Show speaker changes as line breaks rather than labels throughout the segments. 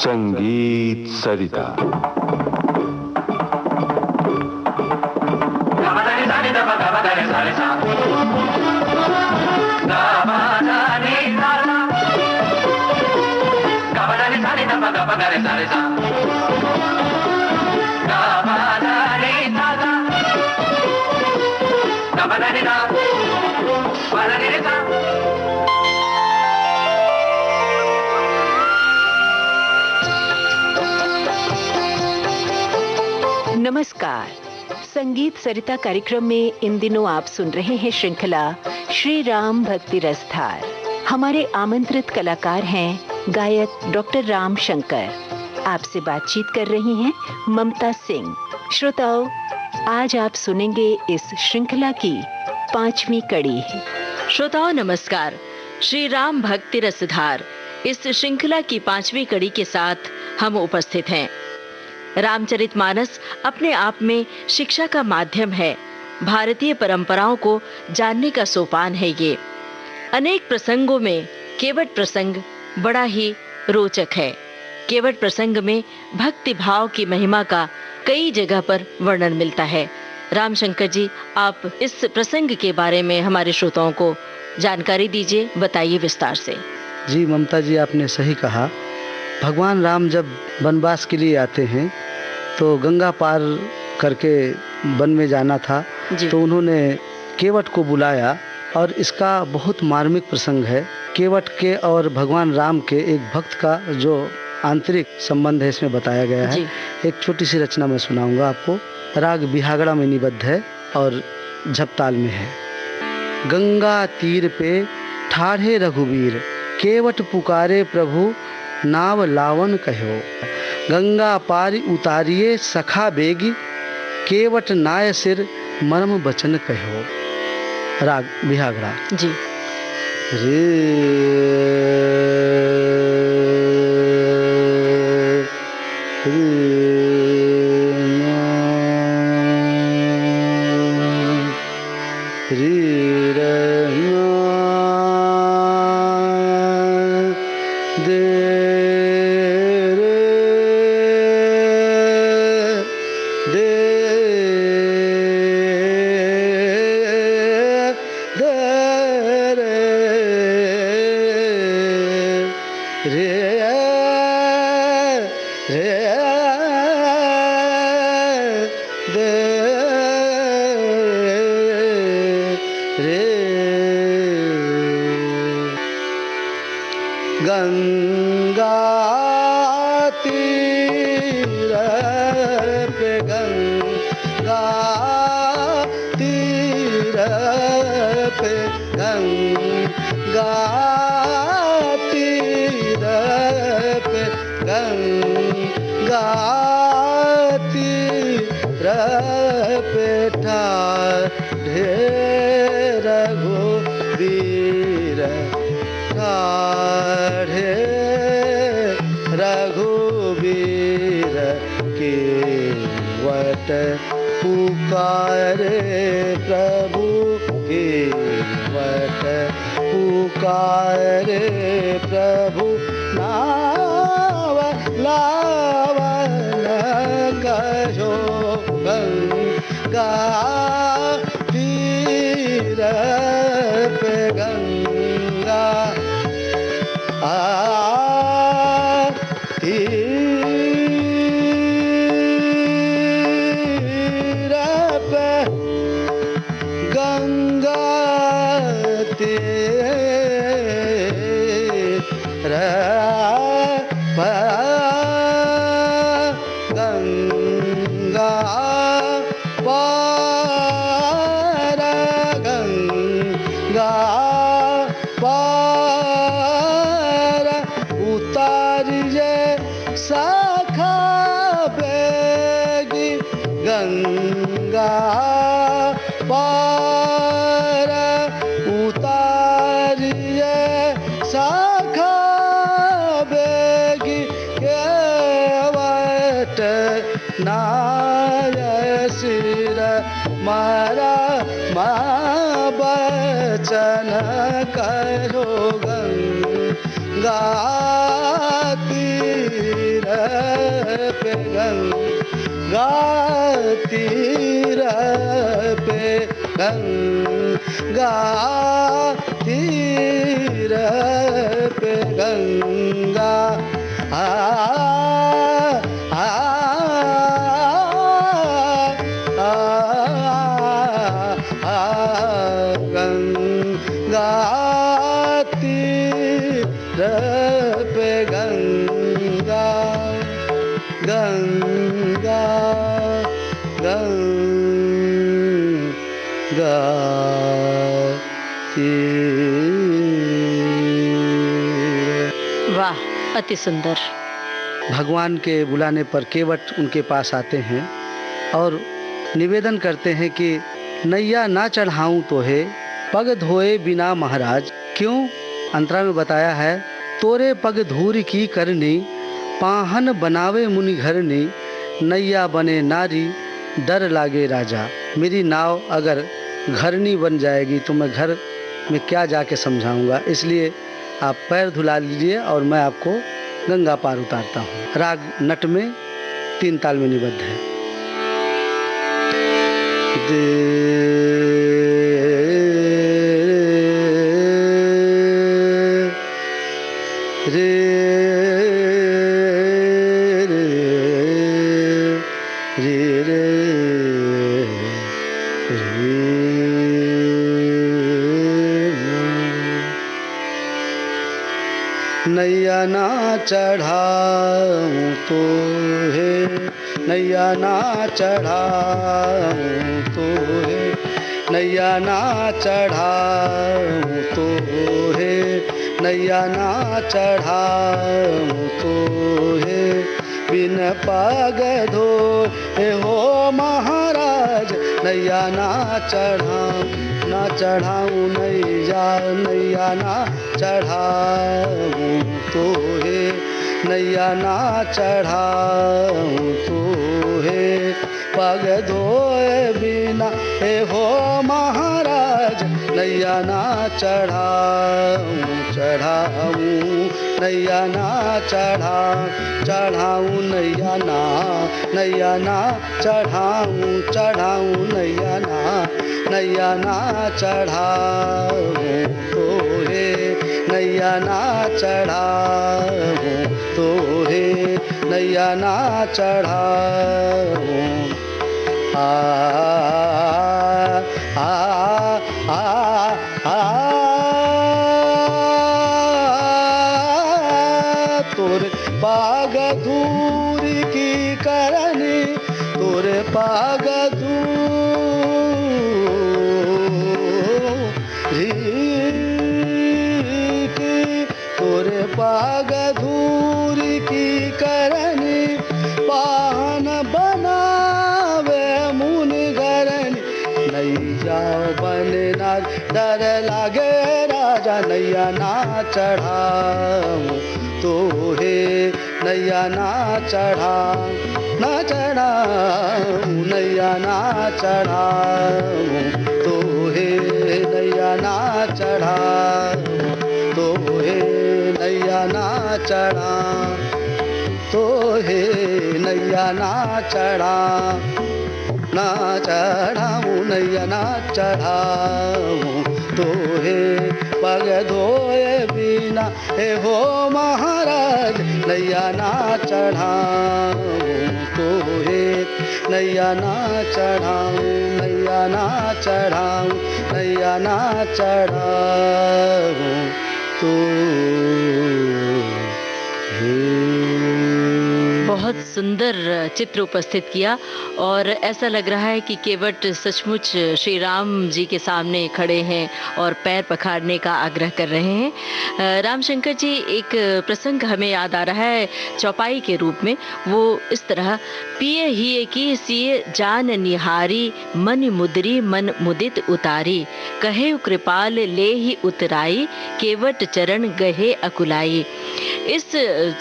संगीत सरिता।
नमस्कार। संगीत सरिता कार्यक्रम में इन दिनों आप सुन रहे हैं श्रृंखला श्री राम भक्ति रसधार। हमारे आमंत्रित कलाकार हैं गायक डॉक्टर राम शंकर। आपसे बातचीत कर रही हैं ममता सिंह। श्रोताओं, आज आप सुनेंगे इस श्रृंखला की 5वीं कड़ी।
श्रोताओं नमस्कार। श्री राम भक्ति रसधार इस श्रृंखला की 5वीं कड़ी के साथ हम उपस्थित हैं। रामचरितमानस अपने आप में शिक्षा का माध्यम है। भारतीय परंपराओं को जानने का सोपान है ये। अनेक प्रसंगों में केवट प्रसंग बड़ा ही रोचक है। केवट प्रसंग में भक्ति भाव की महिमा का कई जगह पर वर्णन मिलता है। रामशंकर जी, आप इस प्रसंग के बारे में हमारे श्रोताओं को जानकारी दीजिए, बताइए विस्तार से।
जी ममता जी, आपने सही कहा। भगवान राम जब वनवास के लिए आते हैं तो गंगा पार करके वन में जाना था, तो उन्होंने केवट को बुलाया और इसका बहुत मार्मिक प्रसंग है। केवट के और भगवान राम के एक भक्त का जो आंतरिक संबंध है इसमें बताया गया है। एक छोटी सी रचना मैं सुनाऊंगा आपको। राग बिहागड़ा में निबद्ध है और झपताल में है। गंगा तीर पे ठाढ़े रघुवीर, केवट पुकारे प्रभु नाव लावन कहो। गंगा पारी उतारिए सखा बेगी, केवट नाय सिर मर्म बचन कहो। राग बिहागड़ा
जी।
रे गंगा तीर पे, गंगा तीर पे, गंगा तीर पे, गंगा तीर पे ठाढ़े रघुवीर, ठाढ़े रघुवीर, केवट पुकारे प्रभु, केवट पुकारे प्रभु नाव लावन कहो। गंगा तीर पे, गंगा तीर पे, गंगा तीर पे, गंगा पार, गंगा पार उतारिए सखा बेगी। गंगा पार उतारिए सखा बेगी, केवट नाय सिर मारा बचन कहो। गंगा तीर पे गंगा तीर पे गंगा तीर पे गंगा गंगा तीर पे गंगा गंगा गंगा तीर।
वाह, अति सुंदर।
भगवान के बुलाने पर केवट उनके पास आते हैं और निवेदन करते हैं कि नैया ना चढ़ाऊं तो है पग धोए बिना महाराज। क्यों? अंतरा में बताया है, तोरे पग धूर की करनी पाहन बनावे मुनि घरनी नैया बने नारी डर लागे राजा। मेरी नाव अगर घरनी बन जाएगी तो मैं घर में क्या जाके समझाऊंगा, इसलिए आप पैर धुला लीजिए और मैं आपको गंगा पार उतारता हूँ। राग नट में 3 ताल में निबद्ध है। नैया ना चढ़ाऊं तो है नैया ना चढ़ाऊं तो है नैया ना चढ़ाऊं तो है नैया ना चढ़ाऊं तो है बिन पग धोए हो महाराज नैया ना चढ़ाऊं नैया ना चढ़ाऊं तो है नैया ना चढ़ाऊं तो है पग धोए बिना हे हो महाराज नैया ना चढ़ाऊं नैया ना चढ़ाऊं नैया ना चढ़ाऊं नैया ना चढ़ाऊं तो है नैया ना चढ़ाऊं तो है नैया ना चढ़ाऊं तोरे पाग धूर की करनी तोरे पाग तोरे पाग धूर की करनी पाहन बनावे मुनि घरनी नैया बने ना डर लागे राजा नैया ना चढ़ाऊं तो है नैया ना चढ़ाऊं नैया ना चढ़ाऊं तो है नैया ना चढ़ाऊं तो है नैया ना चढ़ाऊं तो है नैया ना चढ़ाऊं नैया ना चढ़ाऊं तो है पग धोए बिना हे हो महाराज नैया ना चढ़ाऊं तो है नैया ना चढ़ाऊं नैया ना चढ़ाऊं नैया ना चढ़ाऊं तो
बहुत सुंदर चित्र उपस्थित किया और ऐसा लग रहा है कि केवट सचमुच श्री राम जी के सामने खड़े हैं और पैर पखारने का आग्रह कर रहे हैं। रामशंकर जी, एक प्रसंग हमें याद आ रहा है चौपाई के रूप में। वो इस तरह, पिए ही की सिए जान निहारी मन मुदरी मन मुदित उतारी कहे कृपाल ले ही उतराई केवट चरण गहे अकुलाई। इस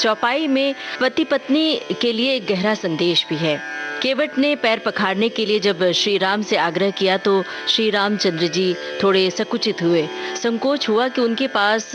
चौपाई में पति पत्नी के लिए गहरा संदेश भी है। केवट ने पैर पखाड़ने के लिए जब श्री राम से आग्रह किया तो श्री रामचंद्र जी थोड़े संकुचित हुए। संकोच हुआ कि उनके पास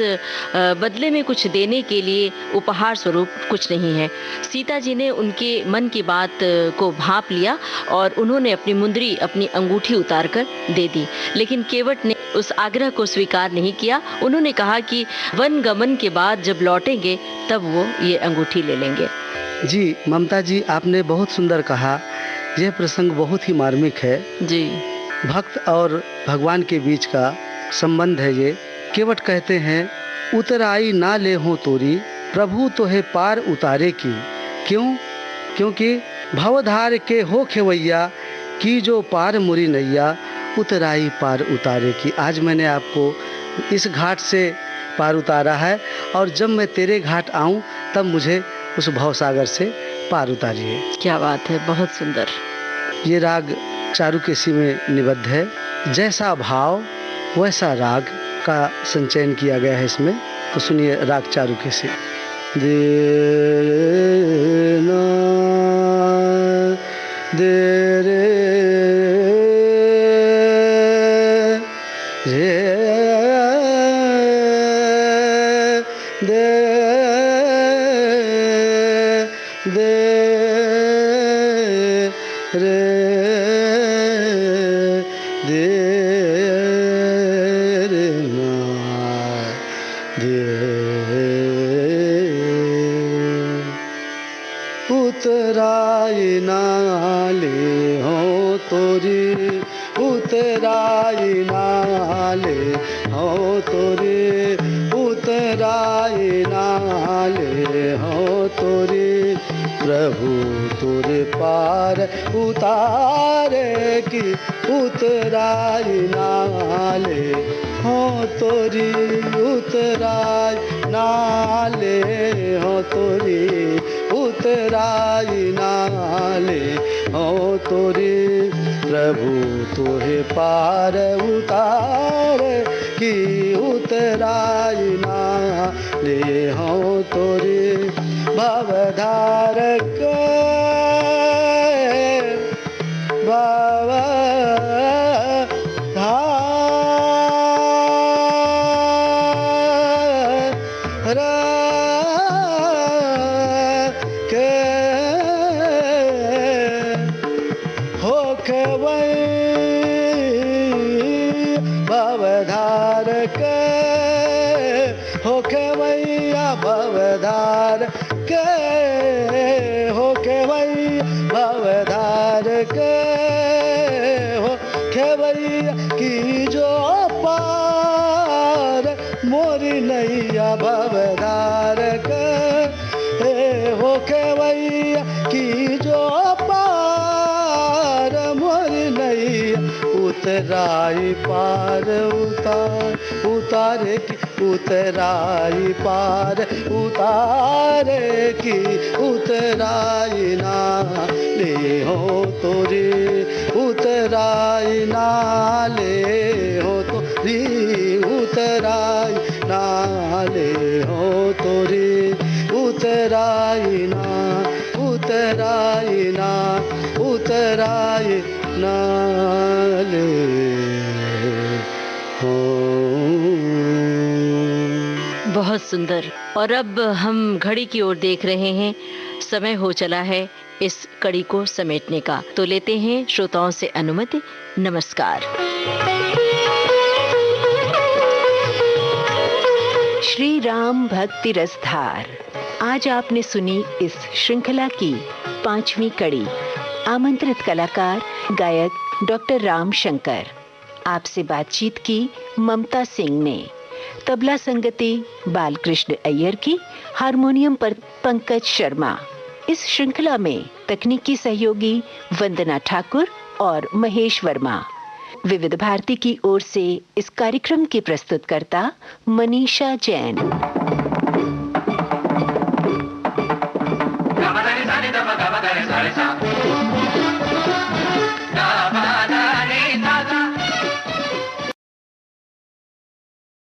बदले में कुछ देने के लिए उपहार स्वरूप कुछ नहीं है। सीता जी ने उनके मन की बात को भांप लिया और उन्होंने अपनी मुंदरी, अपनी अंगूठी उतारकर दे दी। लेकिन केवट ने उस आग्रह को स्वीकार नहीं किया। उन्होंने कहा कि वन गमन के बाद जब लौटेंगे तब वो ये अंगूठी ले लेंगे।
जी ममता जी, आपने बहुत सुंदर कहा। यह प्रसंग बहुत ही मार्मिक है
जी।
भक्त और भगवान के बीच का संबंध है ये। केवट कहते हैं, उतराई ना ले हो तोरी, प्रभु तो है पार उतारे की। क्यों? क्योंकि भवधार के हो खेवैया, की जो पार मुरी नैया, उतराई पार उतारे की। आज मैंने आपको इस घाट से पार उतारा है और जब मैं तेरे घाट आऊं तब मुझे उस भवसागर से पार उतारिए।
क्या बात है, बहुत सुंदर।
ये राग चारुकेसी में निबद्ध है। जैसा भाव वैसा राग का संचयन किया गया है इसमें। तो सुनिए राग चारुकेसी। दे ना दे रे उतराई नाले हो तोरी, उतराई नाले हो तोरी, उतराई नाले हो तोरी, प्रभु तुर पार उतारे की। उतराई नाले हो तोरी, उतराई नाले हो तोरी, उतराई नाले हो तोरी, प्रभु तुहे पार उतार की। उतराई नाले हो तोरी, भवधारक भवधारक हो खेवैया, भवधार के हो खेवैया, भवधार के हो खेवैया, की जो पार मोरी नैया, भवधार के हो खेवैया, की जो पार मोरी नैया, उतराई पार उतार उतारे की। उतराई पार उतारे की, उतराई नाले हो तोरी, उतराई नाले हो तोरी, उतराई नाले हो तोरी, उतराई ना, उतराई ना, उतराई नाले हो।
बहुत सुंदर। और अब हम घड़ी की ओर देख रहे हैं। समय हो चला है इस कड़ी को समेटने का। तो लेते हैं श्रोताओं से अनुमति। नमस्कार।
श्री राम भक्ति रसधार, आज आपने सुनी इस श्रृंखला की 5वीं कड़ी। आमंत्रित कलाकार गायक डॉक्टर राम शंकर। आपसे बातचीत की ममता सिंह ने। तबला संगति बालकृष्ण अय्यर की, हारमोनियम पर पंकज शर्मा। इस श्रृंखला में तकनीकी सहयोगी वंदना ठाकुर और महेश वर्मा। विविध भारती की ओर से इस कार्यक्रम की प्रस्तुतकर्ता मनीषा जैन।